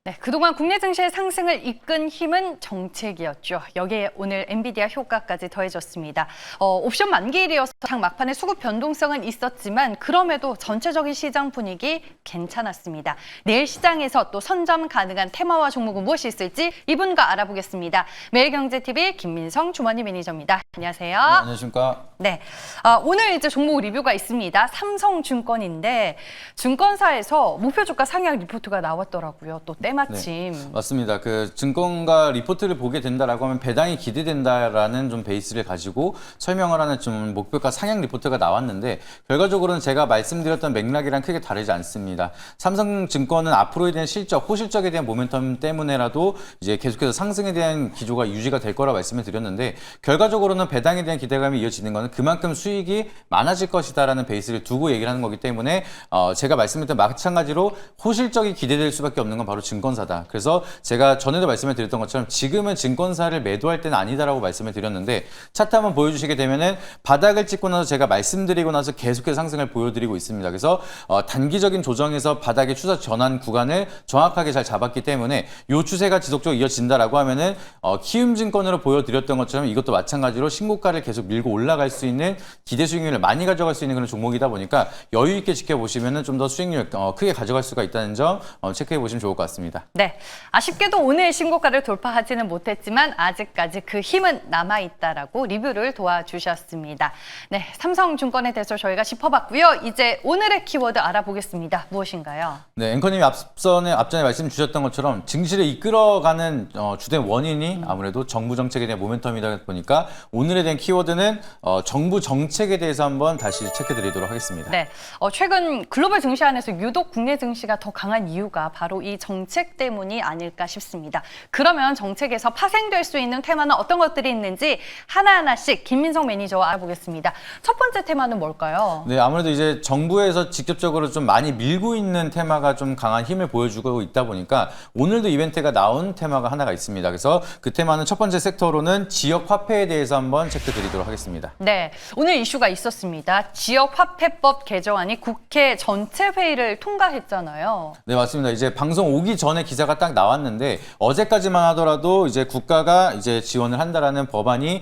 네, 그동안 국내 증시의 상승을 이끈 힘은 정책이었죠. 여기에 오늘 엔비디아 효과까지 더해졌습니다. 옵션 만기일이어서 장 막판에 수급 변동성은 있었지만 그럼에도 전체적인 시장 분위기 괜찮았습니다. 내일 시장에서 또 선점 가능한 테마와 종목은 무엇이 있을지 이분과 알아보겠습니다. 매일경제TV 김민성 주머니 매니저입니다. 안녕하세요. 네, 안녕하십니까. 네, 오늘 이제 종목 리뷰가 있습니다. 삼성증권인데 증권사에서 목표 주가 상향 리포트가 나왔더라고요. 또 때마침. 네, 맞습니다. 그 증권가 리포트를 보게 된다라고 하면 배당이 기대된다라는 좀 베이스를 가지고 설명을 하는 좀 목표가 상향 리포트가 나왔는데 결과적으로는 제가 말씀드렸던 맥락이랑 크게 다르지 않습니다. 삼성증권은 앞으로에 대한 실적, 호실적에 대한 모멘텀 때문에라도 이제 계속해서 상승에 대한 기조가 유지가 될 거라 말씀을 드렸는데 결과적으로는 배당에 대한 기대감이 이어지는 것은 그만큼 수익이 많아질 것이다라는 베이스를 두고 얘기를 하는 거기 때문에 제가 말씀드렸던 마찬가지로 호실적이 기대될 수밖에 없는 건 바로 증권사다. 그래서 제가 전에도 말씀을 드렸던 것처럼 지금은 증권사를 매도할 때는 아니다라고 말씀을 드렸는데 차트 한번 보여주시게 되면은 바닥을 찍고 나서 제가 말씀드리고 나서 계속해서 상승을 보여드리고 있습니다. 그래서 단기적인 조정에서 바닥의 추세 전환 구간을 정확하게 잘 잡았기 때문에 이 추세가 지속적으로 이어진다라고 하면은 키움증권으로 보여드렸던 것처럼 이것도 마찬가지로 신고가를 계속 밀고 올라갈 수 있는 기대 수익률을 많이 가져갈 수 있는 그런 종목이다 보니까 여유 있게 지켜보시면은 좀 더 수익률 크게 가져갈 수가 있다는 점 체크해 보시면 좋을 것 같습니다. 네, 아쉽게도 오늘 신고가를 돌파하지는 못했지만 아직까지 그 힘은 남아있다라고 리뷰를 도와주셨습니다. 네, 삼성증권에 대해서 저희가 짚어봤고요. 이제 오늘의 키워드 알아보겠습니다. 무엇인가요? 네, 앵커님이 앞전에 말씀 주셨던 것처럼 증시를 이끌어가는 주된 원인이 아무래도 정부 정책에 대한 모멘텀이다 보니까 오늘에 대한 키워드는 정부 정책에 대해서 한번 다시 체크드리도록 하겠습니다. 네, 최근 글로벌 증시 안에서 유독 국내 증시가 더 강한 이유가 바로 이 정책 때문이 아닐까 싶습니다. 그러면 정책에서 파생될 수 있는 테마는 어떤 것들이 있는지 하나하나씩 김민성 매니저와 알아보겠습니다. 첫 번째 테마는 뭘까요? 네, 아무래도 이제 정부에서 직접적으로 좀 많이 밀고 있는 테마가 좀 강한 힘을 보여주고 있다 보니까 오늘도 이벤트가 나온 테마가 하나가 있습니다. 그래서 그 테마는 첫 번째 섹터로는 지역 화폐에 대해서 한번 체크드리도록 하겠습니다. 네, 오늘 이슈가 있었습니다. 지역화폐법 개정안이 국회 전체 회의를 통과했잖아요. 네, 맞습니다. 이제 방송 오기 전에 기사가 딱 나왔는데 어제까지만 하더라도 이제 국가가 이제 지원을 한다라는 법안이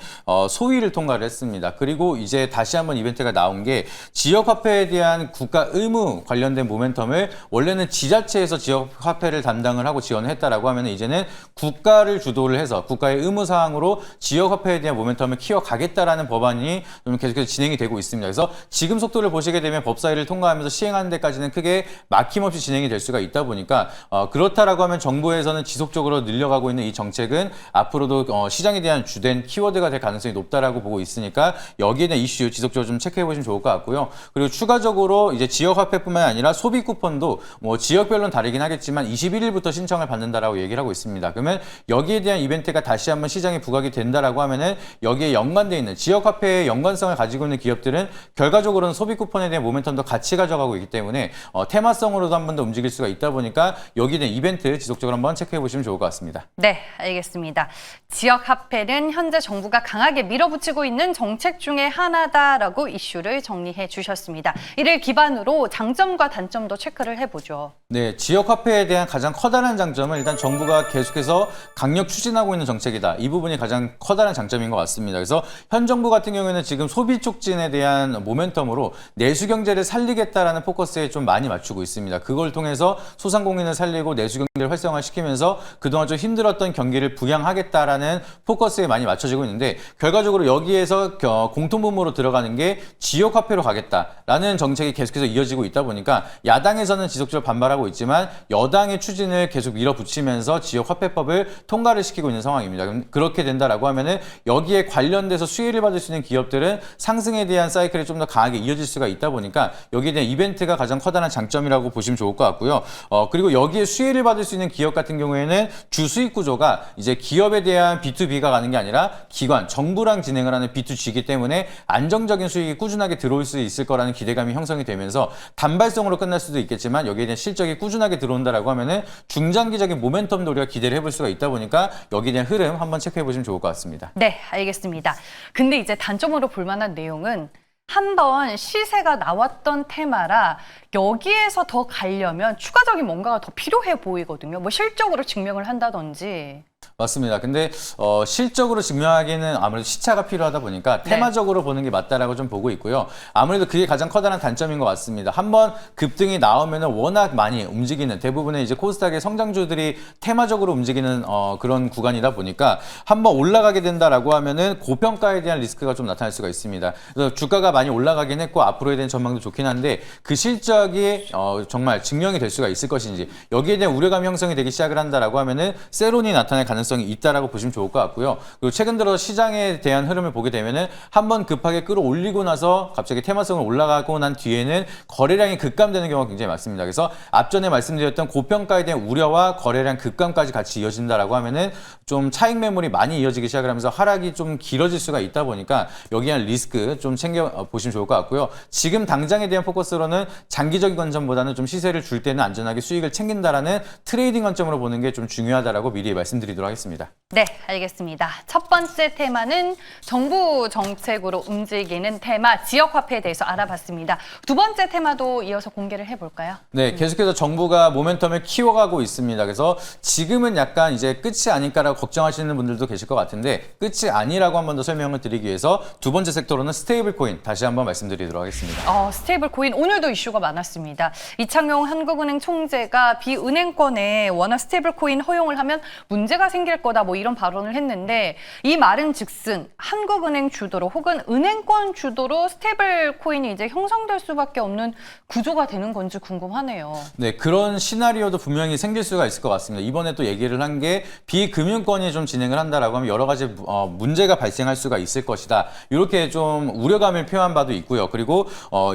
소위를 통과를 했습니다. 그리고 이제 다시 한번 이벤트가 나온 게 지역화폐에 대한 국가 의무 관련된 모멘텀을 원래는 지자체에서 지역화폐를 담당을 하고 지원을 했다라고 하면 이제는 국가를 주도를 해서 국가의 의무 사항으로 지역화폐에 대한 모멘텀을 키워가겠다라는 법안이 좀 계속해서 진행이 되고 있습니다. 그래서 지금 속도를 보시게 되면 법사위를 통과하면서 시행하는 데까지는 크게 막힘없이 진행이 될 수가 있다 보니까 그렇다라고 하면 정부에서는 지속적으로 늘려가고 있는 이 정책은 앞으로도 시장에 대한 주된 키워드가 될 가능성이 높다라고 보고 있으니까 여기에 대한 이슈 지속적으로 좀 체크해 보시면 좋을 것 같고요. 그리고 추가적으로 이제 지역화폐뿐만 아니라 소비 쿠폰도 뭐 지역별로는 다르긴 하겠지만 21일부터 신청을 받는다라고 얘기를 하고 있습니다. 그러면 여기에 대한 이벤트가 다시 한번 시장에 부각이 된다라고 하면은 여기에 연관돼 있는 지역화폐의 연관성을 가지고 있는 기업들은 결과적으로는 소비 쿠폰에 대한 모멘텀도 같이 가져가고 있기 때문에 테마성으로도 한 번 더 움직일 수가 있다 보니까 여기에 대한 이벤트 지속적으로 한번 체크해 보시면 좋을 것 같습니다. 네, 알겠습니다. 지역화폐는 현재 정부가 강하게 밀어붙이고 있는 정책 중에 하나다라고 이슈를 정리해 주셨습니다. 이를 기반으로 장점과 단점도 체크를 해보죠. 네, 지역화폐에 대한 가장 커다란 장점은 일단 정부가 계속해서 강력 추진하고 있는 정책이다. 이 부분이 가장 커다란 장점인 것 같습니다. 그래서 현 정부 같은 경우에는 지금 소비 촉진에 대한 모멘텀으로 내수 경제를 살리겠다라는 포커스에 좀 많이 맞추고 있습니다. 그걸 통해서 소상공인을 살리고 내수 경제를 활성화시키면서 그동안 좀 힘들었던 경기를 부양하겠다라는 포커스에 많이 맞춰지고 있는데 결과적으로 여기에서 공통분모로 들어가는 게 지역화폐로 가겠다라는 정책이 계속해서 이어지고 있다 보니까 야당에서는 지속적으로 반발하고 있지만 여당의 추진을 계속 밀어붙이면서 지역화폐법을 통과를 시키고 있는 상황입니다. 그렇게 된다라고 하면은 여기에 관련돼서 수혜를 받을 수 있는 기업들은 상승에 대한 사이클이 좀 더 강하게 이어질 수가 있다 보니까 여기에 대한 이벤트가 가장 커다란 장점이라고 보시면 좋을 것 같고요. 그리고 여기에 수혜를 받을 수 있는 기업 같은 경우에는 주수익 구조가 이제 기업에 대한 B2B가 가는 게 아니라 기관, 정부랑 진행을 하는 B2G이기 때문에 안정적인 수익이 꾸준하게 들어올 수 있을 거라는 기대감이 형성이 되면서 단발성으로 끝날 수도 있겠지만 여기에 대한 실적이 꾸준하게 들어온다라고 하면은 중장기적인 모멘텀도 우리가 기대를 해볼 수가 있다 보니까 여기에 대한 흐름 한번 체크해 보시면 좋을 것 같습니다. 네, 알겠습니다. 근데 이제 단점으로 볼 만한 내용은 한번 시세가 나왔던 테마라 여기에서 더 가려면 추가적인 뭔가가 더 필요해 보이거든요. 뭐 실적으로 증명을 한다든지. 맞습니다. 근데 실적으로 증명하기에는 아무래도 시차가 필요하다 보니까 네. 테마적으로 보는 게 맞다라고 좀 보고 있고요. 아무래도 그게 가장 커다란 단점인 것 같습니다. 한번 급등이 나오면은 워낙 많이 움직이는 대부분의 이제 코스닥의 성장주들이 테마적으로 움직이는 그런 구간이다 보니까 한번 올라가게 된다라고 하면은 고평가에 대한 리스크가 좀 나타날 수가 있습니다. 그래서 주가가 많이 올라가긴 했고 앞으로에 대한 전망도 좋긴 한데 그 실적이 정말 증명이 될 수가 있을 것인지 여기에 대한 우려감 형성이 되기 시작을 한다라고 하면은 세론이 나타날 가능성이 있다라고 보시면 좋을 것 같고요. 그리고 최근 들어 시장에 대한 흐름을 보게 되면은 한번 급하게 끌어올리고 나서 갑자기 테마성을 올라가고 난 뒤에는 거래량이 급감되는 경우가 굉장히 많습니다. 그래서 앞전에 말씀드렸던 고평가에 대한 우려와 거래량 급감까지 같이 이어진다라고 하면은 좀 차익 매물이 많이 이어지기 시작을 하면서 하락이 좀 길어질 수가 있다 보니까 여기에 대한 리스크 좀 챙겨 보시면 좋을 것 같고요. 지금 당장에 대한 포커스로는 장기적인 관점보다는 좀 시세를 줄 때는 안전하게 수익을 챙긴다라는 트레이딩 관점으로 보는 게 좀 중요하다라고 미리 말씀드리도록 하겠습니다. 네, 알겠습니다. 첫 번째 테마는 정부 정책으로 움직이는 테마 지역화폐에 대해서 알아봤습니다. 두 번째 테마도 이어서 공개를 해볼까요? 네, 계속해서 정부가 모멘텀을 키워가고 있습니다. 그래서 지금은 약간 이제 끝이 아닐까라고 걱정하시는 분들도 계실 것 같은데 끝이 아니라고 한 번 더 설명을 드리기 위해서 두 번째 섹터로는 스테이블 코인 다시 한번 말씀드리도록 하겠습니다. 스테이블 코인 오늘도 이슈가 많았습니다. 이창용 한국은행 총재가 비은행권에 워낙 스테이블 코인 허용을 하면 문제가 생길 거다 뭐 이런 발언을 했는데 이 말은 즉슨 한국은행 주도로 혹은 은행권 주도로 스테이블 코인이 이제 형성될 수밖에 없는 구조가 되는 건지 궁금하네요. 네, 그런 시나리오도 분명히 생길 수가 있을 것 같습니다. 이번에 또 얘기를 한 게 비금융권이 좀 진행을 한다라고 하면 여러 가지 문제가 발생할 수가 있을 것이다. 이렇게 좀 우려감을 표한 바도 있고요. 그리고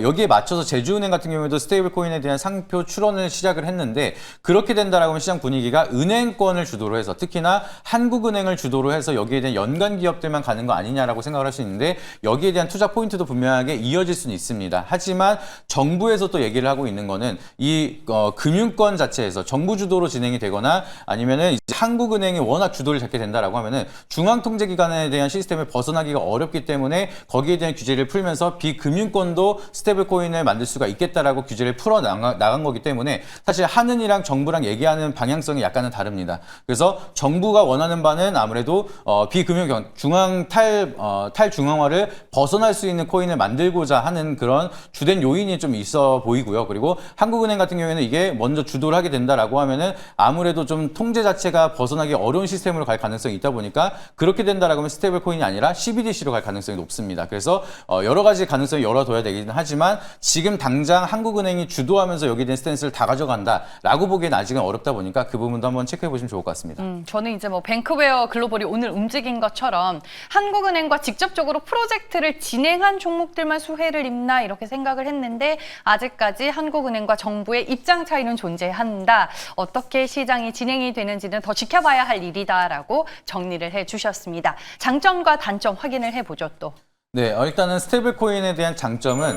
여기에 맞춰서 제주은행 같은 경우에도 스테이블 코인에 대한 상표 출원을 시작을 했는데 그렇게 된다라고 하면 시장 분위기가 은행권을 주도로 해서 특히나 한국은행을 주도로 해서 여기에 대한 연관 기업들만 가는 거 아니냐라고 생각을 할 수 있는데 여기에 대한 투자 포인트도 분명하게 이어질 수는 있습니다. 하지만 정부에서 또 얘기를 하고 있는 거는 이 금융권 자체에서 정부 주도로 진행이 되거나 아니면은 이제 한국은행이 워낙 주도를 잡게 된다라고 하면은 중앙통제기관에 대한 시스템을 벗어나기가 어렵기 때문에 거기에 대한 규제를 풀면서 비금융권도 스테이블 코인을 만들 수가 있겠다라고 규제를 풀어 나간 거기 때문에 사실 하는이랑 정부랑 얘기하는 방향성이 약간은 다릅니다. 그래서 정부가 원하는 바는 아무래도 비금융권 중앙 탈중앙화를 벗어날 수 있는 코인을 만들고자 하는 그런 주된 요인이 좀 있어 보이고요. 그리고 한국은행 같은 경우에는 이게 먼저 주도를 하게 된다라고 하면은 아무래도 좀 통제 자체가 벗어나기 어려운 시스템으로 갈 가능성이 있다 보니까 그렇게 된다라고 하면 스테이블 코인이 아니라 CBDC로 갈 가능성이 높습니다. 그래서 여러 가지 가능성을 열어둬야 되긴 하지만 지금 당장 한국은행이 주도하면서 여기에 대한 스탠스를 다 가져간다라고 보기에는 아직은 어렵다 보니까 그 부분도 한번 체크해 보시면 좋을 것 같습니다. 저는 이제 뭐 뱅크웨어 글로벌이 오늘 움직인 것처럼 한국은행과 직접적으로 프로젝트를 진행한 종목들만 수혜를 입나 이렇게 생각을 했는데 아직까지 한국은행과 정부의 입장 차이는 존재한다. 어떻게 시장이 진행이 되는지는 더 지켜봐야 할 일이다라고 정리를 해주셨습니다. 장점과 단점 확인을 해보죠 또. 네, 일단은 스테이블 코인에 대한 장점은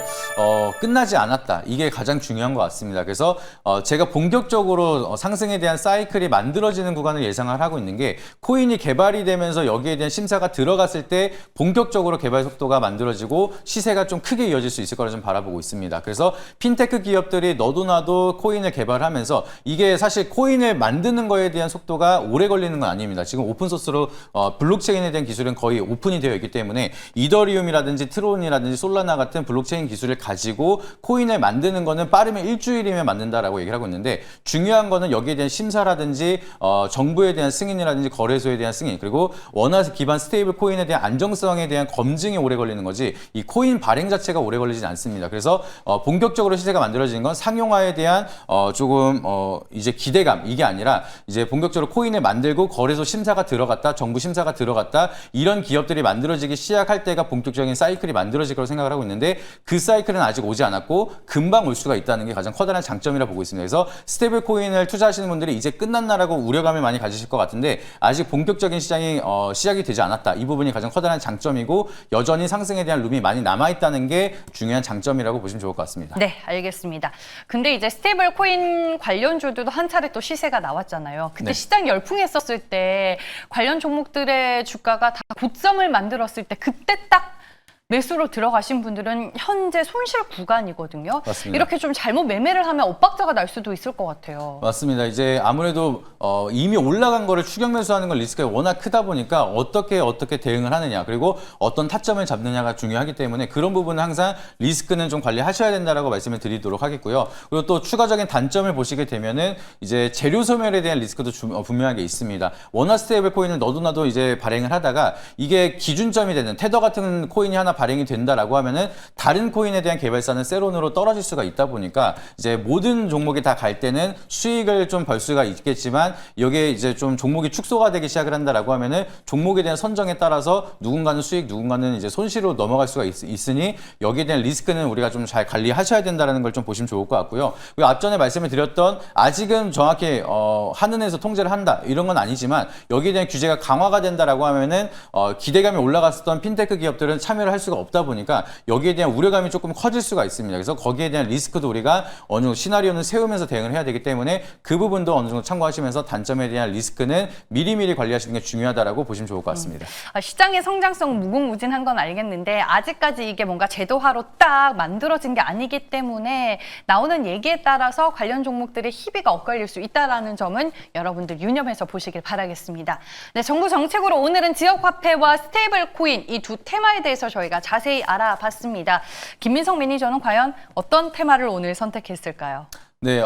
끝나지 않았다. 이게 가장 중요한 것 같습니다. 그래서 제가 본격적으로 상승에 대한 사이클이 만들어지는 구간을 예상을 하고 있는 게 코인이 개발이 되면서 여기에 대한 심사가 들어갔을 때 본격적으로 개발 속도가 만들어지고 시세가 좀 크게 이어질 수 있을 거라 좀 바라보고 있습니다. 그래서 핀테크 기업들이 너도 나도 코인을 개발하면서 이게 사실 코인을 만드는 거에 대한 속도가 오래 걸리는 건 아닙니다. 지금 오픈소스로 블록체인에 대한 기술은 거의 오픈이 되어 있기 때문에 이더리움이라든지 트론이라든지 솔라나 같은 블록체인 기술을 가지고 코인을 만드는 거는 빠르면 일주일이면 만든다라고 얘기를 하고 있는데 중요한 거는 여기에 대한 심사라든지 정부에 대한 승인이라든지 거래소에 대한 승인 그리고 원화 기반 스테이블 코인에 대한 안정성에 대한 검증이 오래 걸리는 거지 이 코인 발행 자체가 오래 걸리진 않습니다. 그래서 본격적으로 시세가 만들어지는 건 상용화에 대한 조금 이제 기대감 이게 아니라 이제 본격적으로 코인을 만들고 거래소 심사가 들어갔다 정부 심사가 들어갔다 이런 기업들이 만들어지기 시작할 때가 본격적인 사이클이 만들어질 거라고 생각을 하고 있는데 그 사이클은 아직 오지 않았고 금방 올 수가 있다는 게 가장 커다란 장점이라 보고 있습니다. 그래서 스테이블 코인을 투자하시는 분들이 이제 끝났나라고 우려감을 많이 가지실 것 같은데 아직 본격적인 시장이 시작이 되지 않았다. 이 부분이 가장 커다란 장점이고 여전히 상승에 대한 룸이 많이 남아있다는 게 중요한 장점이라고 보시면 좋을 것 같습니다. 네, 알겠습니다. 근데 이제 스테이블 코인 관련주들도 한 차례 또 시세가 나왔잖아요. 그때 네. 시장 열풍했었을 때 관련 종목들의 주가가 다 고점을 만들었을 때 그때 딱 매수로 들어가신 분들은 현재 손실 구간이거든요. 맞습니다. 이렇게 좀 잘못 매매를 하면 엇박자가 날 수도 있을 것 같아요. 맞습니다. 이제 아무래도 이미 올라간 거를 추격 매수하는 건 리스크가 워낙 크다 보니까 어떻게 대응을 하느냐, 그리고 어떤 타점을 잡느냐가 중요하기 때문에 그런 부분은 항상 리스크는 좀 관리하셔야 된다라고 말씀을 드리도록 하겠고요. 그리고 또 추가적인 단점을 보시게 되면은 이제 재료 소멸에 대한 리스크도 분명하게 있습니다. 원화 스테이블 코인을 너도나도 이제 발행을 하다가 이게 기준점이 되는 테더 같은 코인이 하나 발행이 된다라고 하면은 다른 코인에 대한 개발사는 세론으로 떨어질 수가 있다 보니까 이제 모든 종목이 다 갈 때는 수익을 좀 벌 수가 있겠지만 여기에 이제 좀 종목이 축소가 되기 시작을 한다라고 하면은 종목에 대한 선정에 따라서 누군가는 수익, 누군가는 이제 손실로 넘어갈 수가 있으니 여기에 대한 리스크는 우리가 좀 잘 관리하셔야 된다는 걸 좀 보시면 좋을 것 같고요. 그리고 앞전에 말씀을 드렸던 아직은 정확히 한은에서 통제를 한다 이런 건 아니지만 여기에 대한 규제가 강화가 된다라고 하면은 기대감이 올라갔었던 핀테크 기업들은 참여를 할 수가 없다 보니까 여기에 대한 우려감이 조금 커질 수가 있습니다. 그래서 거기에 대한 리스크도 우리가 어느 정도 시나리오는 세우면서 대응을 해야 되기 때문에 그 부분도 어느 정도 참고하시면서 단점에 대한 리스크는 미리미리 관리하시는 게 중요하다라고 보시면 좋을 것 같습니다. 시장의 성장성은 무궁무진한 건 알겠는데 아직까지 이게 뭔가 제도화로 딱 만들어진 게 아니기 때문에 나오는 얘기에 따라서 관련 종목들의 희비가 엇갈릴 수 있다는 점은 여러분들 유념해서 보시길 바라겠습니다. 네, 정부 정책으로 오늘은 지역화폐와 스테이블 코인 이 두 테마에 대해서 저희가 자세히 알아봤습니다. 김민석 매니저는 과연 어떤 테마를 오늘 선택했을까요? 네,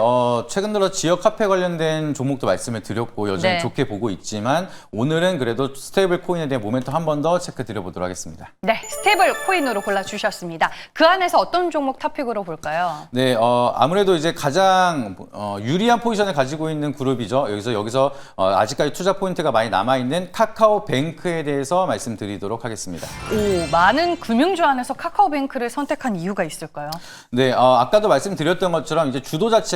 최근 들어 지역 화폐 관련된 종목도 말씀을 드렸고 여전히 네. 좋게 보고 있지만 오늘은 그래도 스테이블 코인에 대한 모멘텀 한 번 더 체크 드려보도록 하겠습니다. 네, 스테이블 코인으로 골라주셨습니다. 그 안에서 어떤 종목 토픽으로 볼까요? 네, 아무래도 이제 가장 유리한 포지션을 가지고 있는 그룹이죠. 여기서 아직까지 투자 포인트가 많이 남아있는 카카오뱅크에 대해서 말씀드리도록 하겠습니다. 오, 많은 금융주 안에서 카카오뱅크를 선택한 이유가 있을까요? 네, 아까도 말씀드렸던 것처럼 이제 주도 자체가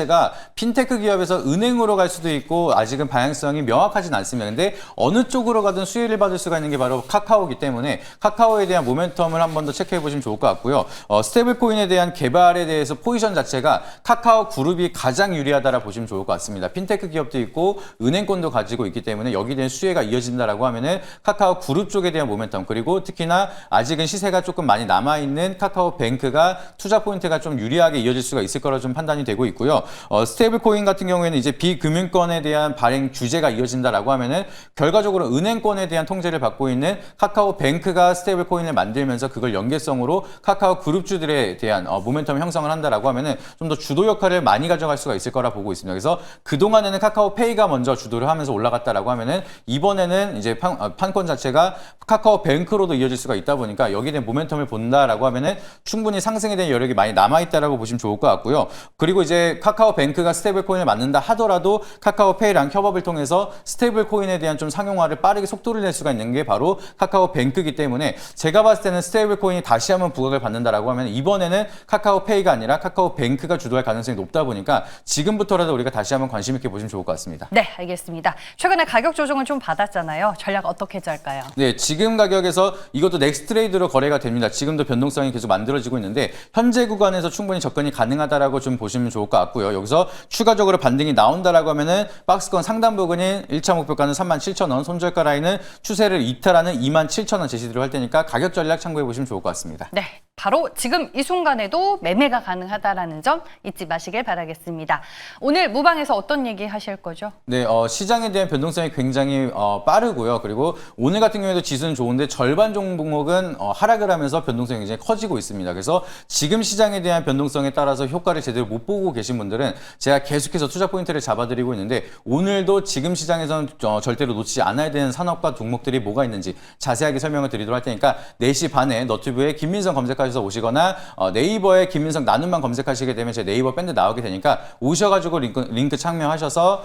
핀테크 기업에서 은행으로 갈 수도 있고 아직은 방향성이 명확하진 않습니다. 근데 어느 쪽으로 가든 수혜를 받을 수가 있는 게 바로 카카오이기 때문에 카카오에 대한 모멘텀을 한 번 더 체크해 보시면 좋을 것 같고요. 스테이블 코인에 대한 개발에 대해서 포지션 자체가 카카오 그룹이 가장 유리하다라 보시면 좋을 것 같습니다. 핀테크 기업도 있고 은행권도 가지고 있기 때문에 여기에 대한 수혜가 이어진다라고 하면은 카카오 그룹 쪽에 대한 모멘텀, 그리고 특히나 아직은 시세가 조금 많이 남아 있는 카카오뱅크가 투자 포인트가 좀 유리하게 이어질 수가 있을 거라 좀 판단이 되고 있고요. 스테이블 코인 같은 경우에는 이제 비금융권에 대한 발행 규제가 이어진다라고 하면은 결과적으로 은행권에 대한 통제를 받고 있는 카카오뱅크가 스테이블 코인을 만들면서 그걸 연계성으로 카카오 그룹주들에 대한 모멘텀 형성을 한다라고 하면은 좀 더 주도 역할을 많이 가져갈 수가 있을 거라 보고 있습니다. 그래서 그동안에는 카카오페이가 먼저 주도를 하면서 올라갔다라고 하면은 이번에는 이제 판권 자체가 카카오뱅크로도 이어질 수가 있다 보니까 여기에 대한 모멘텀을 본다라고 하면은 충분히 상승에 대한 여력이 많이 남아 있다라고 보시면 좋을 것 같고요. 그리고 이제 카카오뱅크가 스테이블 코인을 만든다 하더라도 카카오페이랑 협업을 통해서 스테이블 코인에 대한 좀 상용화를 빠르게 속도를 낼 수가 있는 게 바로 카카오뱅크이기 때문에 제가 봤을 때는 스테이블 코인이 다시 한번 부각을 받는다라고 하면 이번에는 카카오페이가 아니라 카카오뱅크가 주도할 가능성이 높다 보니까 지금부터라도 우리가 다시 한번 관심 있게 보시면 좋을 것 같습니다. 네, 알겠습니다. 최근에 가격 조정을 좀 받았잖아요. 전략 어떻게 짤까요? 네, 지금 가격에서 이것도 넥스트레이드로 거래가 됩니다. 지금도 변동성이 계속 만들어지고 있는데 현재 구간에서 충분히 접근이 가능하다라고 좀 보시면 좋을 것 같고요. 여기서 추가적으로 반등이 나온다라고 하면은 박스권 상단 부근인 1차 목표가는 37,000원, 손절가 라인은 추세를 이탈하는 27,000원 제시를 할 테니까 가격 전략 참고해 보시면 좋을 것 같습니다. 네, 바로 지금 이 순간에도 매매가 가능하다라는 점 잊지 마시길 바라겠습니다. 오늘 무방에서 어떤 얘기 하실 거죠? 네, 시장에 대한 변동성이 굉장히 빠르고요. 그리고 오늘 같은 경우에도 지수는 좋은데 절반 종목은 하락을 하면서 변동성이 굉장히 커지고 있습니다. 그래서 지금 시장에 대한 변동성에 따라서 효과를 제대로 못 보고 계신 분들은 제가 계속해서 투자 포인트를 잡아드리고 있는데 오늘도 지금 시장에서는 절대로 놓치지 않아야 되는 산업과 종목들이 뭐가 있는지 자세하게 설명을 드리도록 할 테니까 4시 반에 너튜브에 김민석 검색하셔서 오시거나 네이버에 김민석 나눔만 검색하시게 되면 제 네이버 밴드 나오게 되니까 오셔가지고 링크 참여하셔서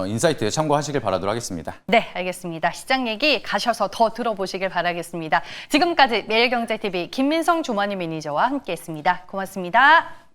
인사이트 참고하시길 바라도록 하겠습니다. 네, 알겠습니다. 시장 얘기 가셔서 더 들어보시길 바라겠습니다. 지금까지 매일경제TV 김민성 주머니 매니저와 함께했습니다. 고맙습니다.